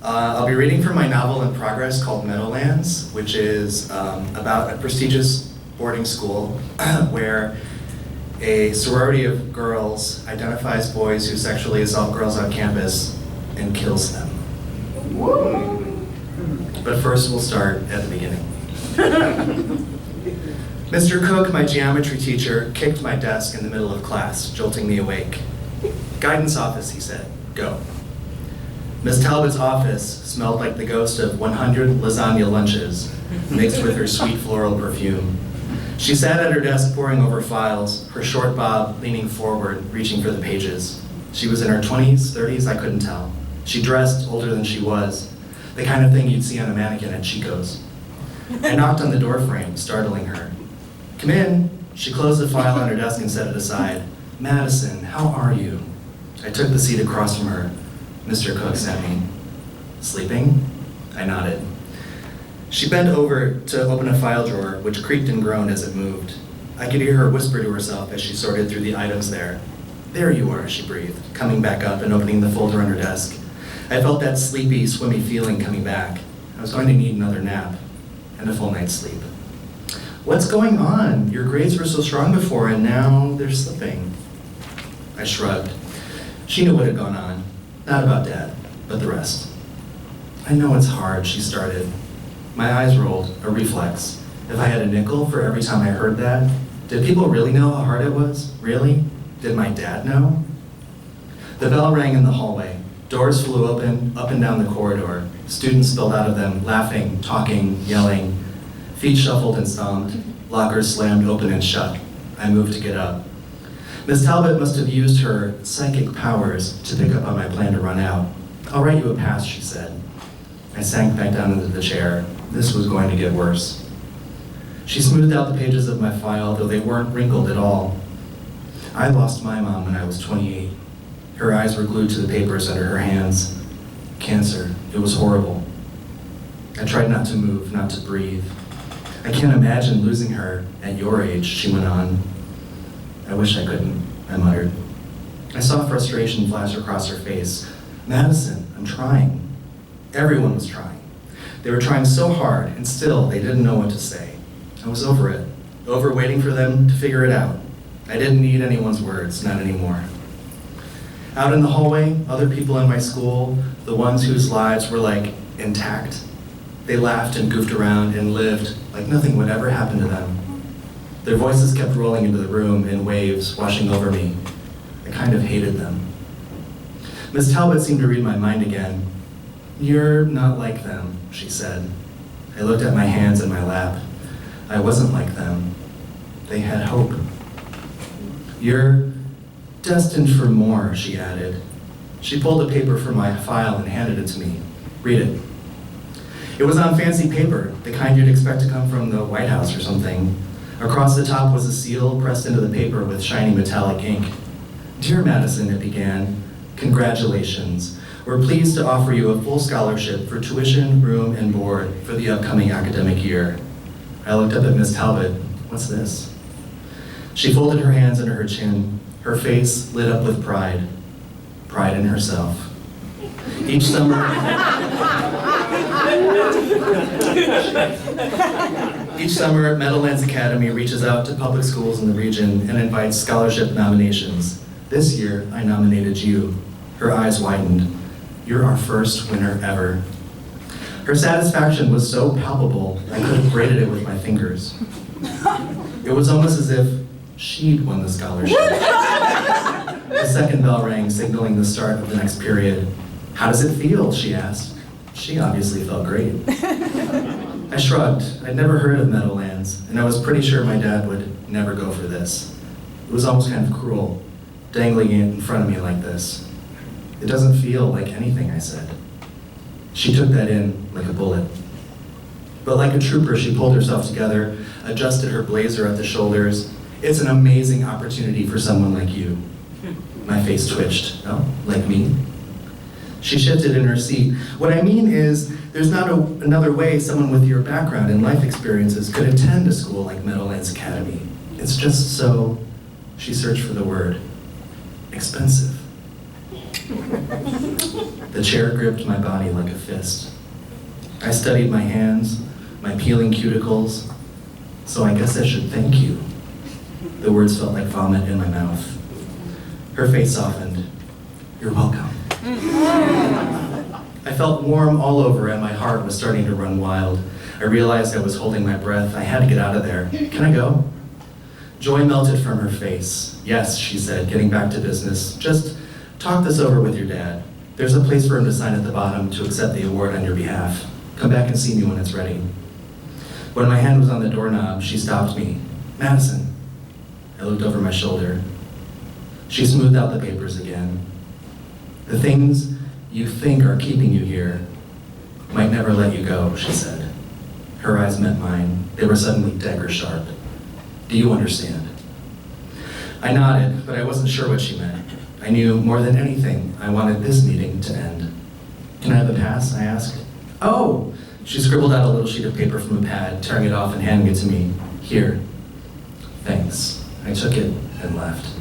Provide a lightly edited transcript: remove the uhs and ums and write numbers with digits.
I'll be reading from my novel in progress called Meadowlands, which is about a prestigious boarding school where a sorority of girls identifies boys who sexually assault girls on campus and kills them. But first we'll start at the beginning. Mr. Cook, my geometry teacher, kicked my desk in the middle of class, jolting me awake. "Guidance office," he said, "go." Miss Talbot's office smelled like the ghost of 100 lasagna lunches, mixed with her sweet floral perfume. She sat at her desk poring over files, her short bob leaning forward, reaching for the pages. She was in her 20s, 30s, I couldn't tell. She dressed older than she was, the kind of thing you'd see on a mannequin at Chico's. I knocked on the door frame, startling her. "Come in." She closed the file on her desk and set it aside. "Madison, how are you?" I took the seat across from her. Mr. Cook sent me. "Sleeping?" I nodded. She bent over to open a file drawer, which creaked and groaned as it moved. I could hear her whisper to herself as she sorted through the items there. "There you are," she breathed, coming back up and opening the folder on her desk. I felt that sleepy, swimmy feeling coming back. I was going to need another nap and a full night's sleep. "What's going on? Your grades were so strong before and now they're slipping." I shrugged. She knew what had gone on. Not about Dad, but the rest. "I know it's hard," she started. My eyes rolled, a reflex. If I had a nickel for every time I heard that, did people really know how hard it was? Really? Did my dad know? The bell rang in the hallway. Doors flew open, up and down the corridor. Students spilled out of them, laughing, talking, yelling. Feet shuffled and stomped. Lockers slammed open and shut. I moved to get up. Miss Talbot must have used her psychic powers to pick up on my plan to run out. "I'll write you a pass," she said. I sank back down into the chair. This was going to get worse. She smoothed out the pages of my file, though they weren't wrinkled at all. "I lost my mom when I was 28. Her eyes were glued to the papers under her hands. Cancer. It was horrible. I tried not to move, not to breathe. I can't imagine losing her at your age," she went on. "I wish I couldn't," I muttered. I saw frustration flash across her face. "Madison, I'm trying." Everyone was trying. They were trying so hard, and still they didn't know what to say. I was over it, over waiting for them to figure it out. I didn't need anyone's words, not anymore. Out in the hallway, other people in my school, the ones whose lives were like intact, they laughed and goofed around and lived like nothing would ever happen to them. Their voices kept rolling into the room in waves, washing over me. I kind of hated them. Miss Talbot seemed to read my mind again. "You're not like them," she said. I looked at my hands in my lap. I wasn't like them. They had hope. "You're destined for more," she added. She pulled a paper from my file and handed it to me. "Read it." It was on fancy paper, the kind you'd expect to come from the White House or something. Across the top was a seal pressed into the paper with shiny metallic ink. "Dear Madison," it began, "congratulations. We're pleased to offer you a full scholarship for tuition, room, and board for the upcoming academic year." I looked up at Miss Talbot. "What's this?" She folded her hands under her chin. Her face lit up with pride. Pride in herself. Each summer, Meadowlands Academy reaches out to public schools in the region and invites scholarship nominations. This year, I nominated you. Her eyes widened. "You're our first winner ever." Her satisfaction was so palpable, I could have braided it with my fingers. It was almost as if she'd won the scholarship. The second bell rang, signaling the start of the next period. "How does it feel?" she asked. She obviously felt great. I shrugged. I'd never heard of Meadowlands, and I was pretty sure my dad would never go for this. It was almost kind of cruel, dangling it in front of me like this. "It doesn't feel like anything," I said. She took that in like a bullet. But like a trooper, she pulled herself together, adjusted her blazer at the shoulders. "It's an amazing opportunity for someone like you." My face twitched. "Oh, like me?" She shifted in her seat. "What I mean is, there's not another way someone with your background and life experiences could attend a school like Meadowlands Academy. It's just so," she searched for the word, "expensive." The chair gripped my body like a fist. I studied my hands, my peeling cuticles, so I guess I should thank you. The words felt like vomit in my mouth. Her face softened. You're welcome. I felt warm all over and my heart was starting to run wild. I realized I was holding my breath. I had to get out of there. Can I go? Joy melted from her face. Yes, she said, getting back to business. Just talk this over with your dad. There's a place for him to sign at the bottom to accept the award on your behalf. Come back and see me when it's ready. When my hand was on the doorknob, she stopped me. Madison. I looked over my shoulder. She smoothed out the papers again. The things you think are keeping you here might never let you go, she said. Her eyes met mine. They were suddenly dagger sharp. Do you understand? I nodded, but I wasn't sure what she meant. I knew more than anything I wanted this meeting to end. Can I have a pass? I asked. Oh! She scribbled out a little sheet of paper from a pad, tearing it off and handing it to me. Here. Thanks. I took it and left.